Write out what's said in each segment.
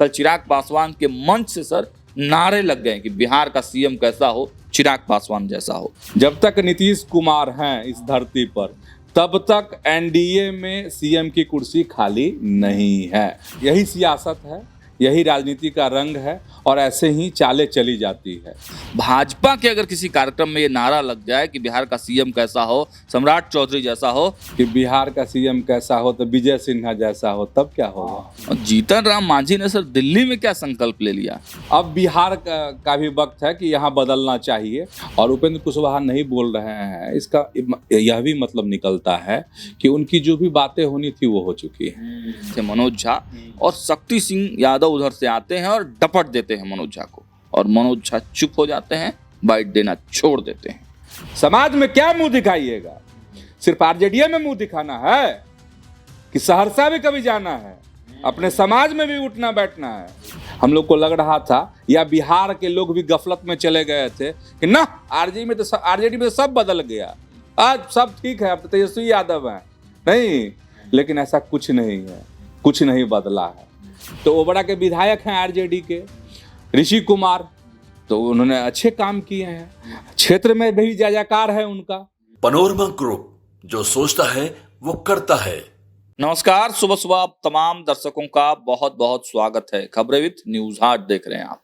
कल चिराग पासवान के मंच से सर नारे लग गए कि बिहार का सीएम कैसा हो, चिराग पासवान जैसा हो। जब तक नीतीश कुमार हैं इस धरती पर तब तक एनडीए में सीएम की कुर्सी खाली नहीं है। यही सियासत है, यही राजनीति का रंग है और ऐसे ही चालें चली जाती है। भाजपा के अगर किसी कार्यक्रम में ये नारा लग जाए कि बिहार का सीएम कैसा हो, सम्राट चौधरी जैसा हो, कि बिहार का सीएम कैसा हो तो विजय सिन्हा जैसा हो, तब क्या होगा। और जीतन राम मांझी ने सर दिल्ली में क्या संकल्प ले लिया। अब बिहार का भी वक्त है कि यहाँ बदलना चाहिए और उपेंद्र कुशवाहा नहीं बोल रहे हैं, इसका यह भी मतलब निकलता है कि उनकी जो भी बातें होनी थी वो हो चुकी है। मनोज झा और शक्ति सिंह यादव उधर से आते हैं और डपट देते हैं मनोज झा को, और मनोज झा चुप हो जाते हैं, बाइट देना छोड़ देते हैं। समाज में क्या मुंह दिखाइएगा, सिर्फ आरजेडी में मुंह दिखाना है कि सहरसा भी कभी जाना है, अपने समाज में भी उठना बैठना है। हम लोग को लग रहा था या बिहार के लोग भी गफलत में चले गए थे कि ना आरजेडी में तो सब बदल गया, आज सब ठीक है, अब तो तेजस्वी यादव हैं। नहीं, लेकिन ऐसा कुछ नहीं है, कुछ नहीं बदला है। तो ओबरा के विधायक हैं आरजेडी के ऋषि कुमार, तो उन्होंने अच्छे काम किए हैं, क्षेत्र में भी जयकार है उनका। पनोरमा ग्रुप, जो सोचता है वो करता है। नमस्कार, सुबह सुबह आप तमाम दर्शकों का बहुत बहुत स्वागत है। खबरें विद न्यूज हार्ट देख रहे हैं आप।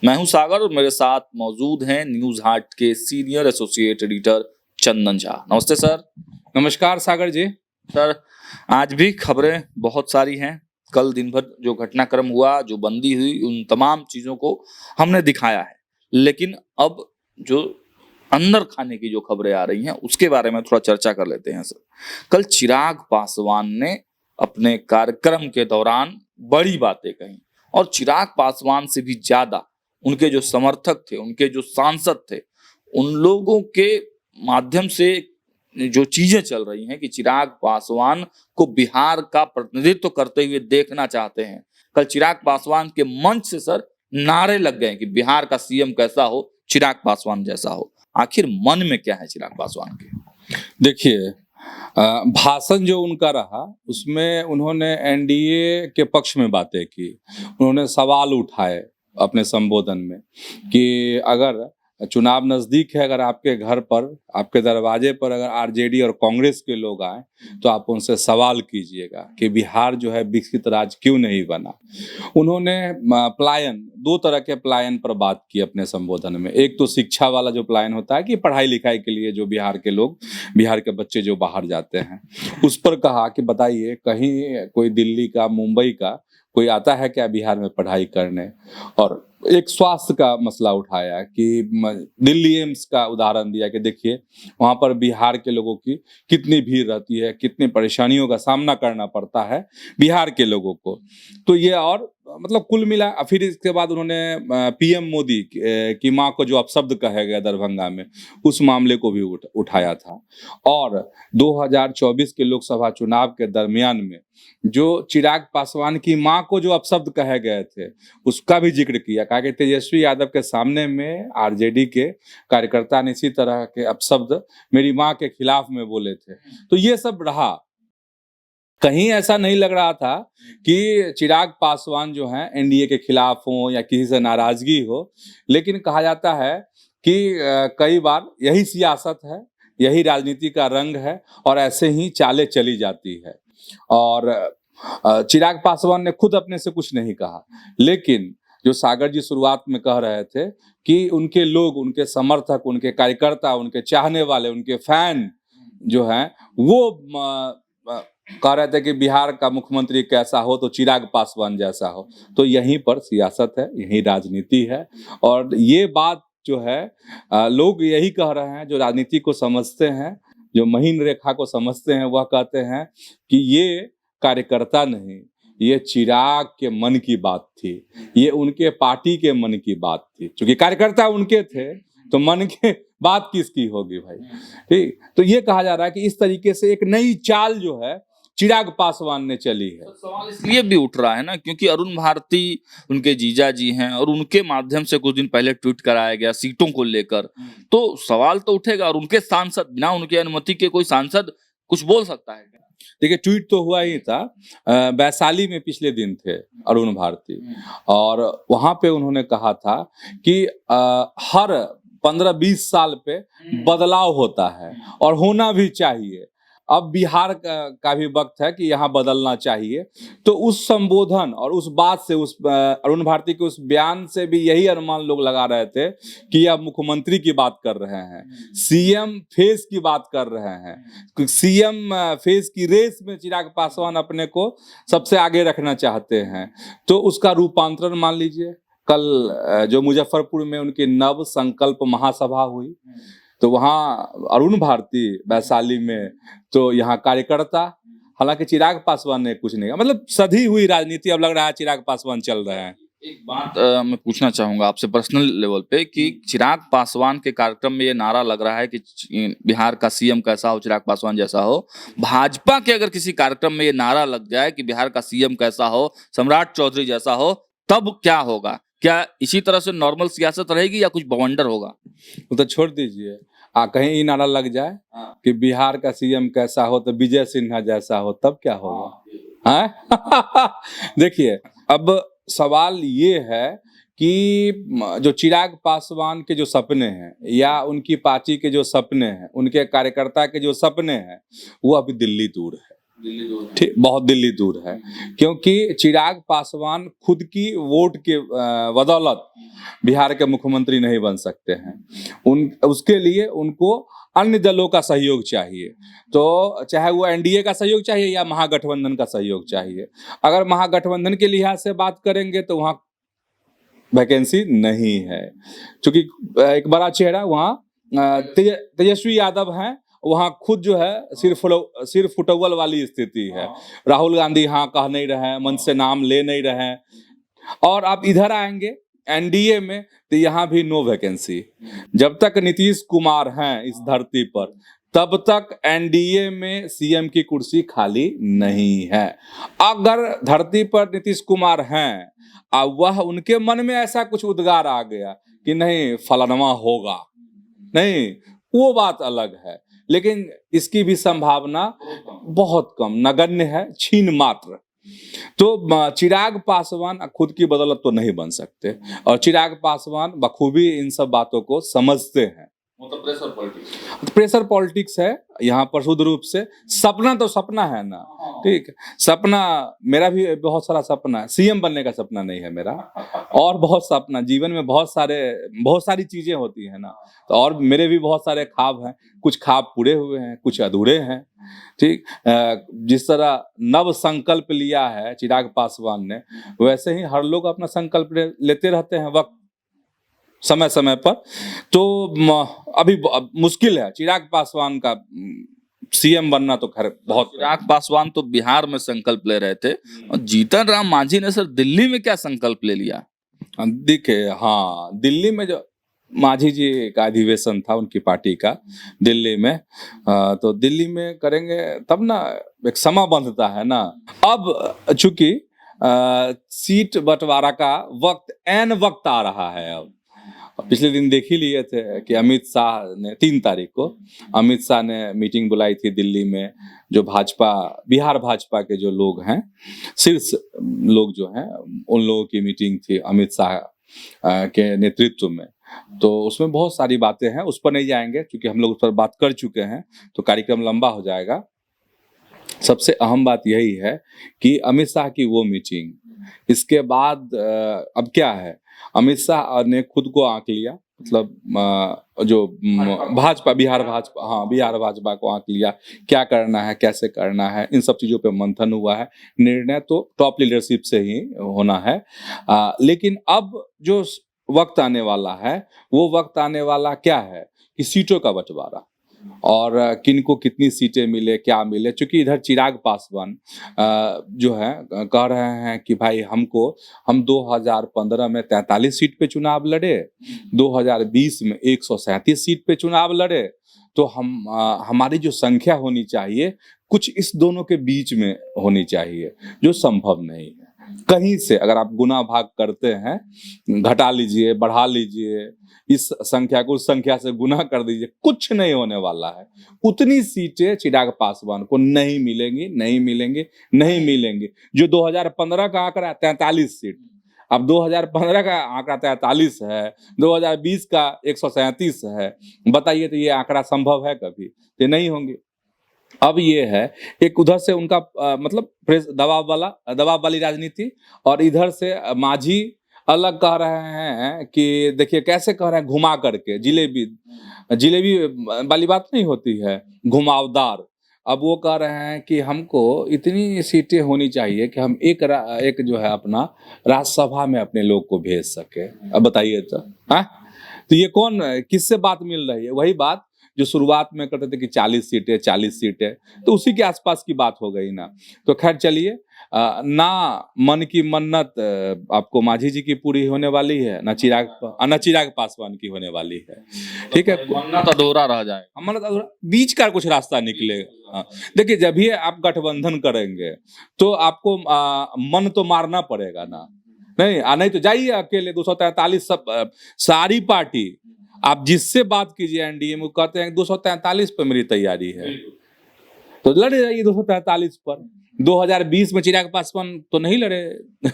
मैं हूं सागर और मेरे साथ मौजूद हैं न्यूज हार्ट के senior associate editor Chandan Jha. नमस्ते सर। नमस्कार सागर जी। सर, आज भी खबरें बहुत सारी हैं। कल दिन भर जो घटनाक्रम हुआ, जो बंदी हुई, उन तमाम चीजों को हमने दिखाया है, लेकिन अब जो अंदर खाने की जो खबरें आ रही हैं उसके बारे में थोड़ा चर्चा कर लेते हैं सर। कल चिराग पासवान ने अपने कार्यक्रम के दौरान बड़ी बातें कही और चिराग पासवान से भी ज्यादा उनके जो समर्थक थे, उनके जो सांसद थे, उन लोगों के माध्यम से जो चीजें चल रही हैं कि चिराग पासवान को बिहार का प्रतिनिधित्व करते हुए देखना चाहते हैं। कल चिराग पासवान के मंच से सर नारे लग गए कि बिहार का सीएम कैसा हो, चिराग पासवान जैसा हो। आखिर मन में क्या है चिराग पासवान के? देखिए, भाषण जो उनका रहा उसमें उन्होंने एनडीए के पक्ष में बातें की, उन्होंने सवाल उठाए अपने संबोधन में कि अगर चुनाव नजदीक है, अगर आपके घर पर, आपके दरवाजे पर अगर आरजेडी और कांग्रेस के लोग आए तो आप उनसे सवाल कीजिएगा कि बिहार जो है विकसित राज्य क्यों नहीं बना। उन्होंने पलायन, दो तरह के पलायन पर बात की अपने संबोधन में। एक तो शिक्षा वाला जो पलायन होता है कि पढ़ाई लिखाई के लिए जो बिहार के लोग, बिहार के बच्चे जो बाहर जाते हैं, उस पर कहा कि बताइए कहीं कोई दिल्ली का, मुंबई का कोई आता है क्या बिहार में पढ़ाई करने। और एक स्वास्थ्य का मसला उठाया कि दिल्ली एम्स का उदाहरण दिया कि देखिए वहां पर बिहार के लोगों की कितनी भीड़ रहती है, कितनी परेशानियों का सामना करना पड़ता है बिहार के लोगों को। तो ये और मतलब कुल मिला। फिर इसके बाद उन्होंने पीएम मोदी की मां को जो अपशब्द कहा गया दरभंगा में, उस मामले को भी उठाया था। और 2024 के लोकसभा चुनाव के दरमियान में जो चिराग पासवान की मां को जो अपशब्द कहे गए थे उसका भी जिक्र किया। कहा कि तेजस्वी यादव के सामने में आरजेडी के कार्यकर्ता ने इसी तरह के अपशब्द मेरी मां के खिलाफ में बोले थे। तो ये सब रहा। कहीं ऐसा नहीं लग रहा था कि चिराग पासवान जो हैं एनडीए के खिलाफ हो या किसी से नाराजगी हो, लेकिन कहा जाता है कि कई बार यही सियासत है, यही राजनीति का रंग है और ऐसे ही चालें चली जाती है। और चिराग पासवान ने खुद अपने से कुछ नहीं कहा, लेकिन जो सागर जी शुरुआत में कह रहे थे कि उनके लोग, उनके समर्थक, उनके कार्यकर्ता, उनके चाहने वाले, उनके फैन जो हैं वो कह रहे थे कि बिहार का मुख्यमंत्री कैसा हो तो चिराग पासवान जैसा हो। तो यहीं पर सियासत है, यही राजनीति है। और ये बात जो है लोग यही कह रहे हैं, जो राजनीति को समझते हैं, जो महीन रेखा को समझते हैं, वह कहते हैं कि ये कार्यकर्ता नहीं, ये चिराग के मन की बात थी, ये उनके पार्टी के मन की बात थी। क्योंकि कार्यकर्ता उनके थे तो मन के बात किसकी होगी भाई। ठीक, तो ये कहा जा रहा है कि इस तरीके से एक नई चाल जो है चिराग पासवान ने चली है। तो सवाल इसलिए भी उठ रहा है ना क्योंकि अरुण भारती उनके जीजा जी हैं और उनके माध्यम से कुछ दिन पहले ट्वीट कराया गया सीटों को लेकर, तो सवाल तो उठेगा। और उनके सांसद, बिना उनकी अनुमति के कोई सांसद कुछ बोल सकता है? देखिए ट्वीट तो हुआ ही था, वैशाली में पिछले दिन थे अरुण भारती, और वहां पे उन्होंने कहा था कि हर 15-20 साल पे बदलाव होता है और होना भी चाहिए। अब बिहार का भी वक्त है कि यहाँ बदलना चाहिए। तो उस संबोधन और उस बात से, उस अरुण भारती के उस बयान से भी यही अनुमान लोग लगा रहे थे कि अब मुख्यमंत्री की बात कर रहे हैं, सीएम फेस की बात कर रहे हैं। सीएम फेस की रेस में चिराग पासवान अपने को सबसे आगे रखना चाहते हैं। तो उसका रूपांतरण मान लीजिए, कल जो मुजफ्फरपुर में उनकी नव संकल्प महासभा हुई, तो वहाँ अरुण भारती, वैशाली में तो यहाँ कार्यकर्ता, हालांकि चिराग पासवान ने कुछ नहीं कहा। मतलब सधी हुई राजनीति, अब लग रहा है चिराग पासवान चल रहे हैं। एक बात मैं पूछना चाहूंगा आपसे पर्सनल लेवल पे कि चिराग पासवान के कार्यक्रम में ये नारा लग रहा है कि बिहार का सीएम कैसा हो, चिराग पासवान जैसा हो। भाजपा के अगर किसी कार्यक्रम में ये नारा लग जाए कि बिहार का सीएम कैसा हो, सम्राट चौधरी जैसा हो, तब क्या होगा? क्या इसी तरह से नॉर्मल सियासत रहेगी या कुछ बवंडर होगा? वो तो छोड़ दीजिए, कहीं ये नारा लग जाए कि बिहार का सीएम कैसा हो तो विजय सिन्हा जैसा हो, तब क्या होगा? हैं? देखिए, अब सवाल ये है कि जो चिराग पासवान के जो सपने हैं या उनकी पार्टी के जो सपने हैं, उनके कार्यकर्ता के जो सपने हैं, वो अभी दिल्ली दूर है। ठीक, बहुत दिल्ली दूर है, क्योंकि चिराग पासवान खुद की वोट के बदौलत बिहार के मुख्यमंत्री नहीं बन सकते हैं। उसके लिए उनको अन्य दलों का सहयोग चाहिए। तो चाहे वो एनडीए का सहयोग चाहिए या महागठबंधन का सहयोग चाहिए। अगर महागठबंधन के लिहाज से बात करेंगे तो वहाँ वैकेंसी नहीं है, क्योंकि एक बड़ा चेहरा वहाँ तेजस्वी यादव हैं। वहाँ खुद जो है सिर्फ फुटबॉल वाली स्थिति है। राहुल गांधी यहाँ कह नहीं रहे हैं, मंच से नाम ले नहीं रहे हैं। और आप इधर आएंगे एनडीए में तो यहाँ भी नो वैकेंसी। जब तक नीतीश कुमार हैं इस धरती पर, तब तक एनडीए में सीएम की कुर्सी खाली नहीं है। अगर धरती पर नीतीश कुमार हैं और वह उनके मन में ऐसा कुछ उद्गार आ गया कि नहीं फलाना होगा, नहीं, वो बात अलग है। लेकिन इसकी भी संभावना बहुत कम, नगण्य है, छीन मात्र। तो चिराग पासवान खुद की बदौलत तो नहीं बन सकते, और चिराग पासवान बखूबी इन सब बातों को समझते हैं। मतलब प्रेशर पॉलिटिक्स है यहाँ पर शुद्ध रूप से। सपना तो सपना है ना, ठीक, सपना मेरा भी बहुत सारा सपना है। सीएम बनने का सपना नहीं है मेरा, और बहुत सपना जीवन में बहुत सारी चीजें होती है ना, तो और मेरे भी बहुत सारे ख्वाब हैं। कुछ ख्वाब पूरे हुए हैं, कुछ अधूरे हैं। ठीक, जिस तरह नव संकल्प लिया है चिराग पासवान ने, वैसे ही हर लोग अपना संकल्प लेते रहते हैं वक्त समय समय पर। तो अभी मुश्किल है चिराग पासवान का सीएम बनना। तो खैर बहुत, चिराग पासवान तो बिहार में संकल्प ले रहे थे, और जीतन राम मांझी ने सर दिल्ली में क्या संकल्प ले लिया? देखिए, हाँ, दिल्ली में जो मांझी जी का अधिवेशन था उनकी पार्टी का दिल्ली में, तो दिल्ली में करेंगे तब ना, एक समय बंधता है ना। अब चूंकि सीट बंटवारा का ऐन वक्त आ रहा है। अब पिछले दिन देख ही लिए थे कि अमित शाह ने 3 तारीख को अमित शाह ने मीटिंग बुलाई थी दिल्ली में। जो बिहार भाजपा के जो लोग हैं, शीर्ष लोग जो हैं, उन लोगों की मीटिंग थी अमित शाह के नेतृत्व में। तो उसमें बहुत सारी बातें हैं, उस पर नहीं जाएंगे क्योंकि हम लोग उस पर बात कर चुके हैं, तो कार्यक्रम लंबा हो जाएगा। सबसे अहम बात यही है कि अमित शाह की वो मीटिंग, इसके बाद अब क्या है, अमित शाह ने खुद को आंक लिया, मतलब जो बिहार भाजपा को आंक लिया, क्या करना है, कैसे करना है, इन सब चीजों पे मंथन हुआ है। निर्णय तो टॉप लीडरशिप से ही होना है। लेकिन अब जो वक्त आने वाला है, वो वक्त आने वाला क्या है कि सीटों का बंटवारा, और किनको कितनी सीटें मिले, क्या मिले। क्योंकि इधर चिराग पासवान जो है कह रहे हैं कि भाई हम 2015 में 43 सीट पे चुनाव लड़े, 2020 में 137 सीट पे चुनाव लड़े, तो हमारी जो संख्या होनी चाहिए कुछ इस दोनों के बीच में होनी चाहिए, जो संभव नहीं है। कहीं से अगर आप गुना भाग करते हैं, घटा लीजिए, बढ़ा लीजिए, इस संख्या को उस संख्या से गुना कर दीजिए, कुछ नहीं होने वाला है। उतनी सीटें चिराग पासवान को नहीं मिलेंगी, नहीं मिलेंगी, नहीं मिलेंगी। जो 2015 का आंकड़ा 43 सीट, अब 2015 का आंकड़ा 43 है, 2020 का 137 है, बताइए तो ये आंकड़ा संभव है कभी? ये नहीं होंगे। अब ये है एक उधर से उनका मतलब दबाव वाली राजनीति, और इधर से मांझी अलग कह रहे हैं कि देखिए कैसे कह रहे हैं, घुमा करके जिलेबी जिलेबी वाली बात नहीं होती है, घुमावदार। अब वो कह रहे हैं कि हमको इतनी सीटें होनी चाहिए कि हम एक जो है अपना राज्यसभा में अपने लोग को भेज सके। अब बताइए तो, हाँ, तो ये कौन, किससे बात मिल रही है? वही बात जो शुरुआत में करते थे कि 40 सीटें, तो उसी के आसपास की बात हो गई ना। तो खैर चलिए, ना मन की मन्नत आपको मांझी जी की पूरी होने वाली है, ना चिराग पासवान की होने वाली है। ठीक है, मन्नत अधूरा रह जाएगा। मन्नत अधूरा, बीच का कुछ रास्ता निकलेगा। हाँ, देखिए जब भी आप गठबंधन करेंगे तो आपको मन तो मारना पड़ेगा ना। नहीं तो जाइए अकेले 243 सब सारी पार्टी, आप जिससे बात कीजिए एनडीए में, कहते हैं 243 पर मेरी तैयारी है, तो लड़े जाइए 243 पर। 2020 में चिराग पासवान तो नहीं लड़े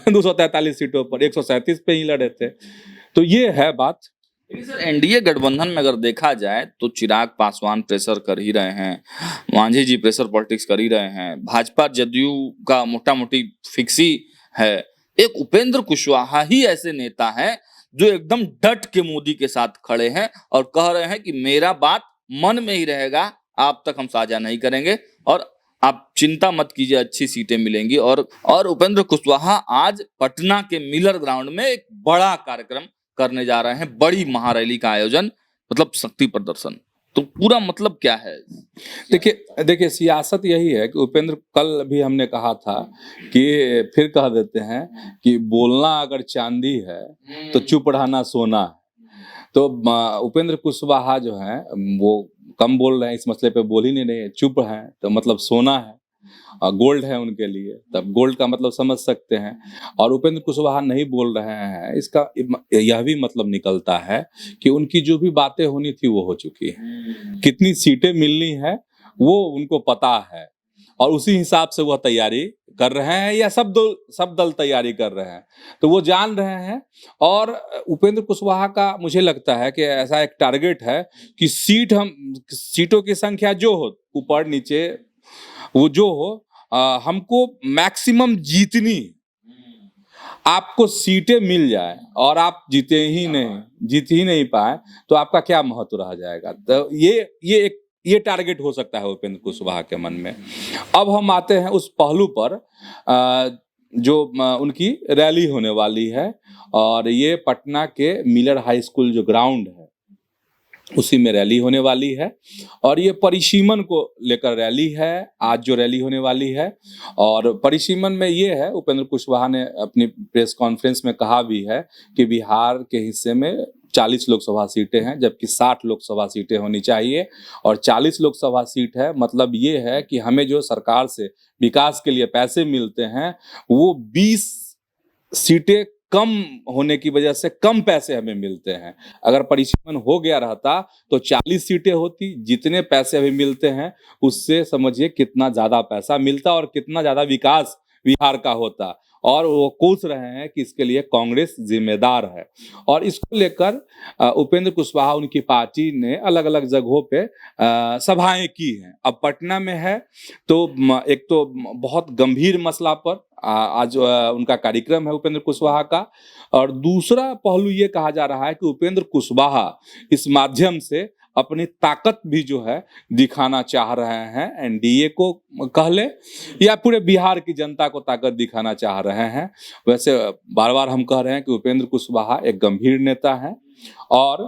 243 सीटों पर, 137 पे ही लड़े थे। तो ये है बात। लेकिन सर एनडीए गठबंधन में अगर देखा जाए तो चिराग पासवान प्रेशर कर ही रहे हैं, मांझी जी प्रेशर पॉलिटिक्स कर ही रहे हैं, भाजपा जदयू का मोटा मोटी फिक्सी है, एक उपेंद्र कुशवाहा ही ऐसे नेता हैं जो एकदम डट के मोदी के साथ खड़े हैं और कह रहे हैं कि मेरा बात मन में ही रहेगा, आप तक हम साझा नहीं करेंगे और आप चिंता मत कीजिए, अच्छी सीटें मिलेंगी। और उपेंद्र कुशवाहा आज पटना के मिलर ग्राउंड में एक बड़ा कार्यक्रम करने जा रहे हैं, बड़ी महारैली का आयोजन, मतलब शक्ति प्रदर्शन। तो पूरा मतलब क्या है? देखिए सियासत यही है कि उपेंद्र, कल भी हमने कहा था कि फिर कह देते हैं कि बोलना अगर चांदी है तो चुप रहना सोना है। तो उपेंद्र कुशवाहा जो है वो कम बोल रहे हैं, इस मसले पे बोल ही नहीं रहे, चुप हैं, तो मतलब सोना है, गोल्ड है उनके लिए, तब गोल्ड का मतलब समझ सकते हैं। और उपेंद्र कुशवाहा नहीं बोल रहे हैं, इसका यह भी मतलब निकलता है कि उनकी जो भी बातें होनी थी वो हो चुकी है, कितनी सीटें मिलनी है वो उनको पता है, और उसी हिसाब से वह तैयारी कर रहे हैं, या सब दल तैयारी कर रहे हैं, तो वो जान रहे हैं। और उपेंद्र कुशवाहा का मुझे लगता है कि ऐसा एक टारगेट है कि सीटों की संख्या जो हो, ऊपर नीचे वो जो हो, हमको मैक्सिमम जीतनी, आपको सीटें मिल जाए और आप जीत ही नहीं पाए तो आपका क्या महत्व रह जाएगा। तो ये टारगेट हो सकता है उपेंद्र कुशवाहा के मन में। अब हम आते हैं उस पहलू पर जो उनकी रैली होने वाली है, और ये पटना के मिलर हाई स्कूल जो ग्राउंड है उसी में रैली होने वाली है, और ये परिसीमन को लेकर रैली है आज जो रैली होने वाली है। और परिसीमन में ये है, उपेंद्र कुशवाहा ने अपनी प्रेस कॉन्फ्रेंस में कहा भी है कि बिहार के हिस्से में 40 लोकसभा सीटें हैं, जबकि 60 लोकसभा सीटें होनी चाहिए, और 40 लोकसभा सीट है मतलब ये है कि हमें जो सरकार से विकास के लिए पैसे मिलते हैं वो 20 सीटें कम होने की वजह से कम पैसे हमें मिलते हैं। अगर परिसीमन हो गया रहता तो 40 सीटें होती, जितने पैसे अभी मिलते हैं उससे समझिए कितना ज्यादा पैसा मिलता और कितना ज्यादा विकास बिहार का होता। और वो कोस रहे हैं कि इसके लिए कांग्रेस जिम्मेदार है, और इसको लेकर उपेंद्र कुशवाहा उनकी पार्टी ने अलग अलग जगहों पे सभाएं की हैं। अब पटना में है तो एक तो बहुत गंभीर मसला पर आज उनका कार्यक्रम है उपेंद्र कुशवाहा का, और दूसरा पहलू ये कहा जा रहा है कि उपेंद्र कुशवाहा इस माध्यम से अपनी ताकत भी जो है दिखाना चाह रहे हैं, एनडीए को कह ले या पूरे बिहार की जनता को ताकत दिखाना चाह रहे हैं। वैसे बार बार हम कह रहे हैं कि उपेंद्र कुशवाहा एक गंभीर नेता हैं और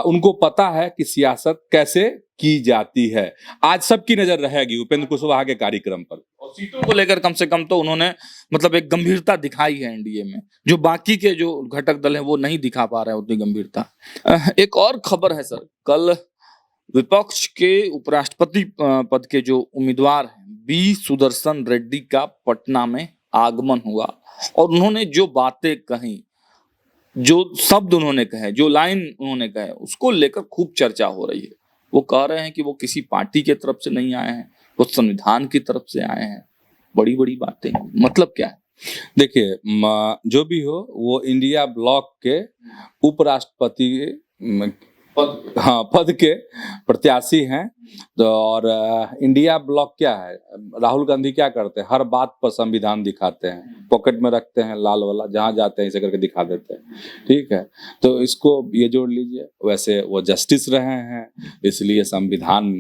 उनको पता है कि सियासत कैसे की जाती है। आज सबकी नजर रहेगी उपेंद्र कुशवाहा के कार्यक्रम पर, और सीटों को लेकर कम से कम तो उन्होंने मतलब एक गंभीरता दिखाई है एनडीए में, जो बाकी के जो घटक दल हैं वो नहीं दिखा पा रहे हैं उतनी गंभीरता। एक और खबर है सर, कल विपक्ष के उपराष्ट्रपति पद के जो उम्मीदवार हैं बी सुदर्शन रेड्डी का पटना में आगमन हुआ और उन्होंने जो बातें कही, जो शब्द उन्होंने कहे, जो लाइन उन्होंने कहे, उसको लेकर खूब चर्चा हो रही है। वो कह रहे हैं कि वो किसी पार्टी के तरफ से नहीं आए हैं, वो संविधान की तरफ से आए हैं। बड़ी बड़ी बातें, मतलब क्या है? देखिए, जो भी हो, वो इंडिया ब्लॉक के उपराष्ट्रपति पद के प्रत्याशी हैं। तो और इंडिया ब्लॉक क्या है, राहुल गांधी क्या करते हैं, हर बात पर संविधान दिखाते हैं, पॉकेट में रखते हैं लाल वाला, जहां जाते हैं इसे करके दिखा देते हैं। ठीक है, तो इसको ये जोड़ लीजिए। वैसे वो जस्टिस रहे हैं, इसलिए संविधान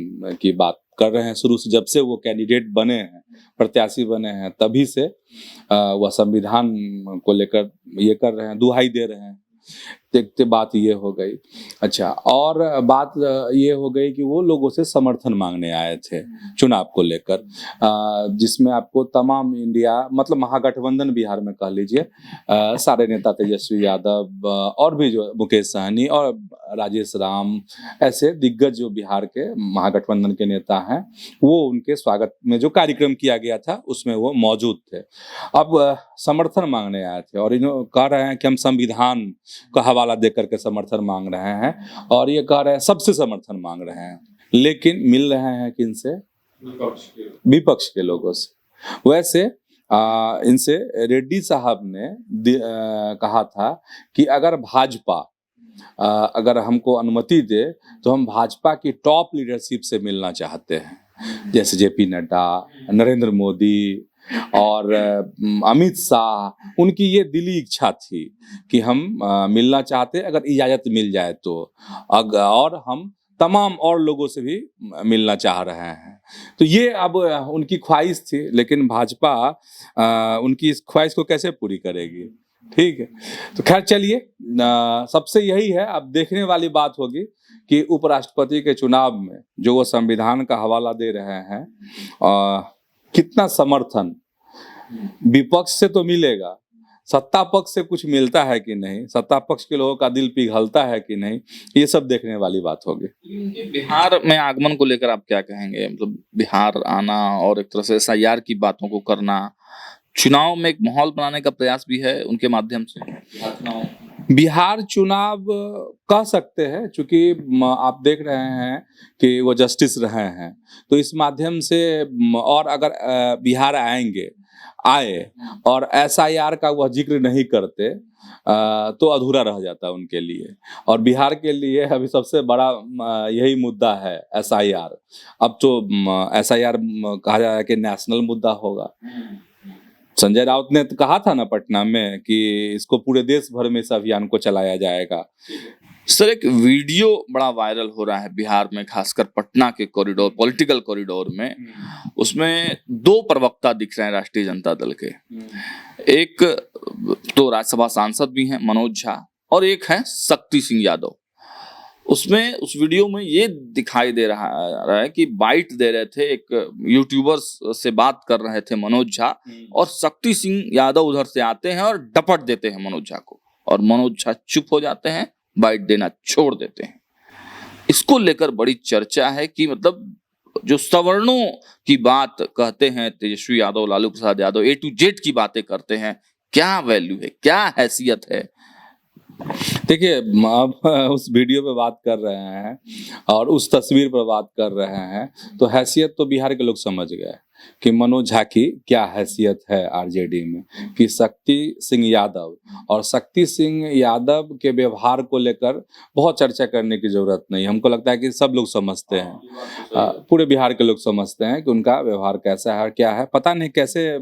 की बात कर रहे हैं शुरू से, जब से वो कैंडिडेट बने हैं, प्रत्याशी बने हैं, तभी से वह संविधान को लेकर ये कर रहे हैं, दुहाई दे रहे हैं। देखते बात ये हो गई। अच्छा, और बात ये हो गई कि वो लोगों से समर्थन मांगने आए थे चुनाव को लेकर, जिसमें आपको तमाम इंडिया मतलब महागठबंधन बिहार में कह लीजिए, सारे नेता, तेजस्वी यादव और भी जो मुकेश सहनी और राजेश राम, ऐसे दिग्गज जो बिहार के महागठबंधन के नेता हैं, वो उनके स्वागत में जो कार्यक्रम किया गया था उसमें वो मौजूद थे। अब समर्थन मांगने आए थे और इन्होंने कह रहे हैं कि हम संविधान का हवाला दे करके समर्थन मांग रहे हैं, और ये कह रहे हैं सबसे समर्थन मांग रहे हैं, लेकिन मिल रहे हैं किनसे? विपक्ष के लोगों से। वैसे इनसे रेड्डी साहब ने कहा था कि अगर भाजपा अगर हमको अनुमति दे तो हम भाजपा की टॉप लीडरशिप से मिलना चाहते हैं, जैसे जेपी नड्डा, नरेंद्र मोदी और अमित शाह। उनकी ये दिली इच्छा थी कि हम मिलना चाहते, अगर इजाजत मिल जाए तो, और हम तमाम और लोगों से भी मिलना चाह रहे हैं। तो ये अब उनकी ख्वाहिश थी, लेकिन भाजपा उनकी इस ख्वाहिश को कैसे पूरी करेगी? ठीक है, तो खैर चलिए, सबसे यही है, अब देखने वाली बात होगी कि उपराष्ट्रपति के चुनाव में जो वो संविधान का हवाला दे रहे हैं, कितना समर्थन विपक्ष से तो मिलेगा, सत्ता पक्ष से कुछ मिलता है कि नहीं, सत्ता पक्ष के लोगों का दिल पिघलता है कि नहीं, ये सब देखने वाली बात होगी। बिहार में आगमन को लेकर आप क्या कहेंगे? मतलब बिहार आना और एक तरह से SIR की बातों को करना, चुनाव में एक माहौल बनाने का प्रयास भी है उनके माध्यम से। बिहार चुनाव कह सकते हैं, क्योंकि आप देख रहे हैं कि वो जस्टिस रहे हैं, तो इस माध्यम से, और अगर बिहार आए और SIR का वह जिक्र नहीं करते तो अधूरा रह जाता उनके लिए। और बिहार के लिए अभी सबसे बड़ा यही मुद्दा है, SIR। अब तो SIR कहा जा रहा है कि नेशनल मुद्दा होगा। संजय राउत ने तो कहा था ना पटना में कि इसको पूरे देश भर में इस अभियान को चलाया जाएगा। सर, एक वीडियो बड़ा वायरल हो रहा है बिहार में, खासकर पटना के कॉरिडोर, पॉलिटिकल कॉरिडोर में। उसमें 2 प्रवक्ता दिख रहे हैं राष्ट्रीय जनता दल के। एक तो राज्यसभा सांसद भी हैं मनोज झा, और एक है शक्ति सिंह यादव। उसमें उस वीडियो में ये दिखाई दे रहा है कि बाइट दे रहे थे, एक यूट्यूबर्स से बात कर रहे थे मनोज झा, और शक्ति सिंह यादव उधर से आते हैं और डपट देते हैं मनोज झा को, और मनोज झा चुप हो जाते हैं, बाइट देना छोड़ देते हैं। इसको लेकर बड़ी चर्चा है कि मतलब जो सवर्णों की बात कहते हैं Tejashwi Yadav, Lalu Prasad Yadav, A to Z की बातें करते हैं, क्या वैल्यू है, क्या हैसियत है? देखिए, अब उस वीडियो पे बात कर रहे हैं और उस तस्वीर पर बात कर रहे हैं, तो हैसियत तो बिहार के लोग समझ गए कि मनोज झा की क्या हैसियत है आरजेडी में, कि शक्ति सिंह यादव, और शक्ति सिंह यादव के व्यवहार को लेकर बहुत चर्चा करने की जरूरत नहीं। हमको लगता है कि सब लोग समझते हैं, पूरे बिहार के लोग समझते हैं कि उनका व्यवहार कैसा है और क्या है। पता नहीं कैसे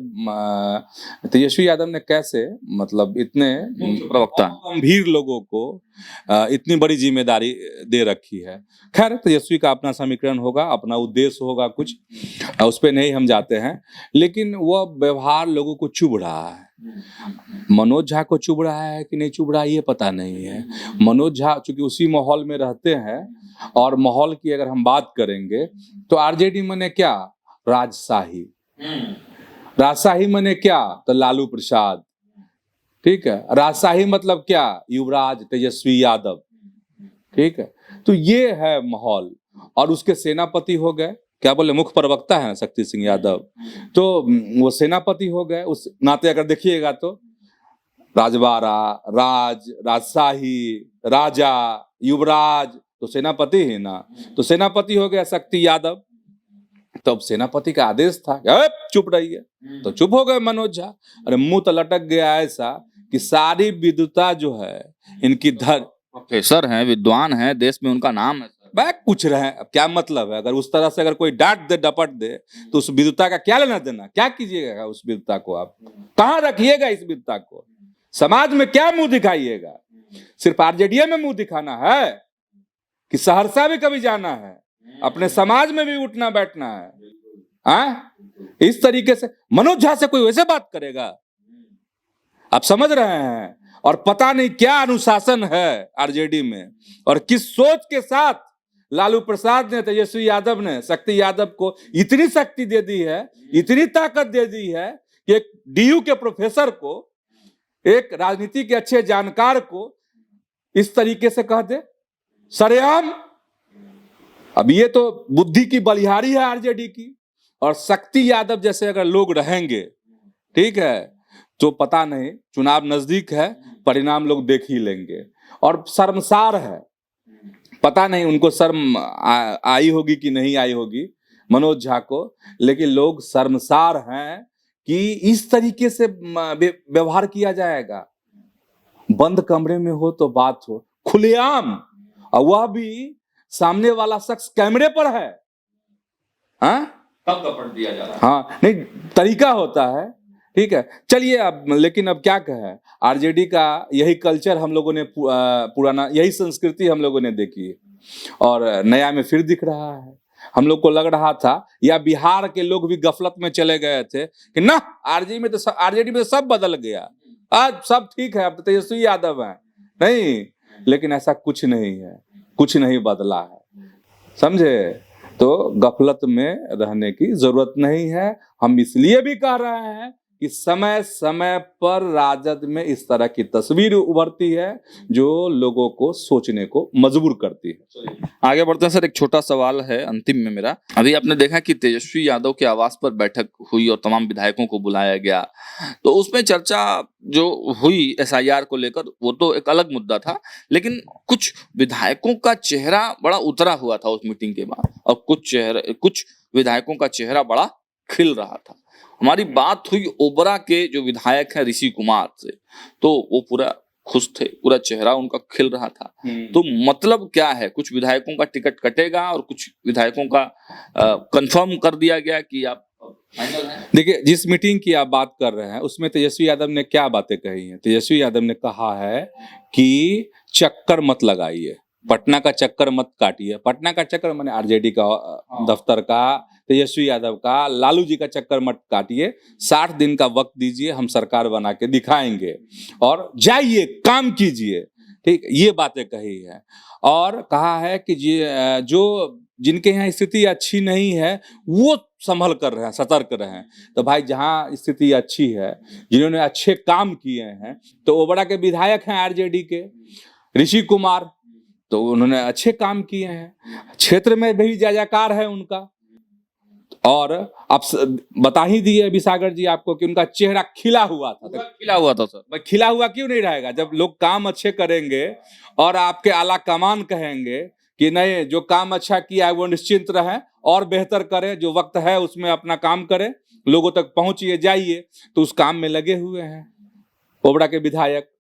तेजस्वी यादव ने कैसे, मतलब इतने प्रवक्ता गंभीर लोगों को इतनी बड़ी जिम्मेदारी दे रखी है। खैर, तेजस्वी का अपना समीकरण होगा, अपना उद्देश्य होगा, कुछ उस पर नहीं हम जाते हैं, लेकिन वह व्यवहार लोगों को चुभ रहा है। मनोज झा को चुभ रहा है कि नहीं चुभ रहा है ये पता नहीं है। मनोज झा चूंकि उसी माहौल में रहते हैं, और माहौल की अगर हम बात करेंगे तो आरजेडी मने क्या, राजशाही। राजशाही मने क्या, तो लालू प्रसाद। ठीक है, राजशाही मतलब क्या, युवराज, तेजस्वी यादव। ठीक है, तो ये है माहौल। और उसके सेनापति हो गए क्या बोले, मुख्य प्रवक्ता है शक्ति सिंह यादव, तो वो सेनापति हो गए। उस नाते अगर देखिएगा तो राजवाड़ा, राजशाही, राजा, युवराज, तो सेनापति ही ना, तो सेनापति हो गया शक्ति यादव। तो अब सेनापति का आदेश था कि चुप रहिए, तो चुप हो गए मनोज झा। अरे मुंह तो लटक गया ऐसा कि सारी विद्वता जो है इनकी प्रोफेसर हैं, विद्वान हैं, देश में उनका नाम है। वह कुछ रहे, अब क्या मतलब है, अगर उस तरह से अगर कोई डांट दे, डपट दे, तो उस विद्वता का क्या लेना देना, क्या कीजिएगा उस विद्वता को, आप कहाँ रखिएगा इस विद्वता को, समाज में क्या मुंह दिखाइएगा? सिर्फ आरजेडी में मुंह दिखाना है कि सहरसा भी कभी जाना है, अपने समाज में भी उठना बैठना है? इस तरीके से मनोज झा से कोई वैसे बात करेगा? आप समझ रहे हैं? और पता नहीं क्या अनुशासन है आरजेडी में, और किस सोच के साथ लालू प्रसाद ने, तेजस्वी यादव ने शक्ति यादव को इतनी शक्ति दे दी है, इतनी ताकत दे दी है कि एक डीयू के प्रोफेसर को, एक राजनीति के अच्छे जानकार को इस तरीके से कह दे सरेआम। अब ये तो बुद्धि की बलिहारी है आरजेडी की। और शक्ति यादव जैसे अगर लोग रहेंगे, ठीक है, तो पता नहीं, चुनाव नजदीक है, परिणाम लोग देख ही लेंगे। और शर्मसार है, पता नहीं उनको शर्म आई होगी कि नहीं आई होगी मनोज झा को, लेकिन लोग शर्मसार हैं कि इस तरीके से व्यवहार किया जाएगा। बंद कमरे में हो तो बात हो, खुलेआम, और वह भी सामने वाला शख्स कैमरे पर है। तब कपट दिया जा रहा है। हाँ, नहीं, तरीका होता है, ठीक है, चलिए। अब लेकिन अब क्या कहें, आरजेडी का यही कल्चर हम लोगों ने पुराना, यही संस्कृति हम लोगों ने देखी है, और नया में फिर दिख रहा है। हम लोग को लग रहा था, या बिहार के लोग भी गफलत में चले गए थे कि ना आरजेडी में तो सब बदल गया, आज सब ठीक है, अब तो तेजस्वी यादव है। नहीं, लेकिन ऐसा कुछ नहीं है, कुछ नहीं बदला है, समझे? तो गफलत में रहने की जरूरत नहीं है। हम इसलिए भी कह रहे हैं कि समय समय पर राजद में इस तरह की तस्वीर उभरती है जो लोगों को सोचने को मजबूर करती है। आगे बढ़ते हैं सर, एक छोटा सवाल है अंतिम में मेरा। अभी आपने देखा कि तेजस्वी यादव के आवास पर बैठक हुई और तमाम विधायकों को बुलाया गया, तो उसमें चर्चा जो हुई एसआईआर को लेकर, वो तो एक अलग मुद्दा था, लेकिन कुछ विधायकों का चेहरा बड़ा उतरा हुआ था उस मीटिंग के बाद, और कुछ विधायकों का चेहरा बड़ा खिल रहा था। हमारी बात हुई ओबरा के जो विधायक हैं ऋषि कुमार से, तो वो पूरा खुश थे, पूरा चेहरा उनका खिल रहा था। तो मतलब क्या है, कुछ विधायकों का टिकट कटेगा और कुछ विधायकों का कंफर्म कर दिया गया कि आप फाइनल हैं? देखिए, जिस मीटिंग की आप बात कर रहे हैं उसमें तेजस्वी यादव ने क्या बातें कही हैं? तेजस्वी यादव ने कहा है कि चक्कर मत लगाइए, पटना का चक्कर मत काटिए। पटना का चक्कर माने आरजेडी का दफ्तर का, तेजस्वी यादव का, लालू जी का चक्कर मत काटिए। 60 दिन का वक्त दीजिए, हम सरकार बना के दिखाएंगे, और जाइए काम कीजिए, ठीक, ये बातें कही है। और कहा है कि जो जिनके यहाँ स्थिति अच्छी नहीं है वो संभल कर रहे हैं, सतर्क रहें। तो भाई, जहाँ स्थिति अच्छी है, जिन्होंने अच्छे काम किए हैं, तो ओबरा के विधायक हैं आरजेडी के ऋषि कुमार, तो उन्होंने अच्छे काम किए हैं, क्षेत्र में भी जयजयकार है उनका। और आप बता ही दिए अभी सागर जी आपको कि उनका चेहरा खिला हुआ था। खिला हुआ था सर। भाई, खिला हुआ क्यों नहीं रहेगा? जब लोग काम अच्छे करेंगे और आपके आला कमान कहेंगे कि नहीं, जो काम अच्छा किया है वो निश्चिंत रहे और बेहतर करें, जो वक्त है उसमें अपना काम करें, लोगों तक पहुंचिए, जाइए, तो उस काम में लगे हुए हैं ओबरा के विधायक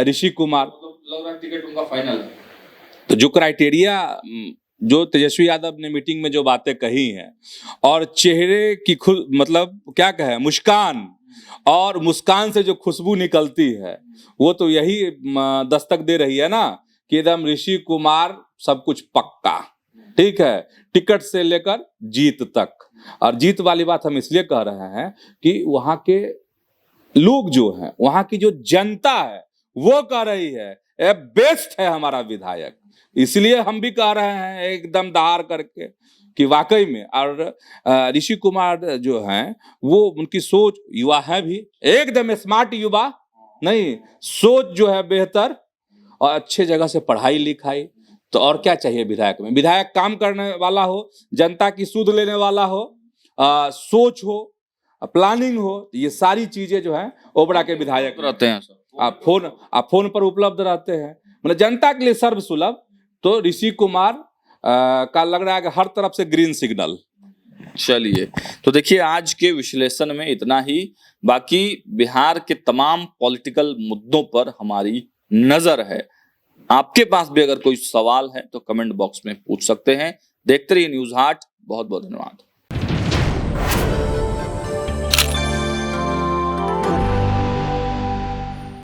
ऋषि कुमार। टिकट उनका फाइनल है। तो जो क्राइटेरिया, जो तेजस्वी यादव ने मीटिंग में जो बातें कही हैं, और चेहरे की मतलब क्या कहे, मुस्कान, और मुस्कान से जो खुशबू निकलती है, वो तो यही दस्तक दे रही है ना कि एकदम ऋषि कुमार सब कुछ पक्का, ठीक है, टिकट से लेकर जीत तक। और जीत वाली बात हम इसलिए कह रहे हैं कि वहां के लोग जो हैं, वहां की जो जनता है, वो कह रही है ए बेस्ट है हमारा विधायक। इसलिए हम भी कह रहे हैं एकदम दहाड़ करके कि वाकई में। और ऋषि कुमार जो हैं, वो उनकी सोच, युवा है भी, एकदम स्मार्ट युवा नहीं, सोच जो है बेहतर, और अच्छे जगह से पढ़ाई लिखाई, तो और क्या चाहिए विधायक में? विधायक काम करने वाला हो, जनता की सुध लेने वाला हो, सोच हो, प्लानिंग हो, ये सारी चीजें जो है ओबरा के विधायक रहते हैं सर। आप फोन पर उपलब्ध रहते हैं, मतलब जनता के लिए सर्व सुलभ। तो ऋषि कुमार का लग रहा है कि हर तरफ से ग्रीन सिग्नल। चलिए, तो देखिए आज के विश्लेषण में इतना ही। बाकी बिहार के तमाम पॉलिटिकल मुद्दों पर हमारी नजर है। आपके पास भी अगर कोई सवाल है तो कमेंट बॉक्स में पूछ सकते हैं। देखते रहिए न्यूज़ हाट। बहुत बहुत धन्यवाद।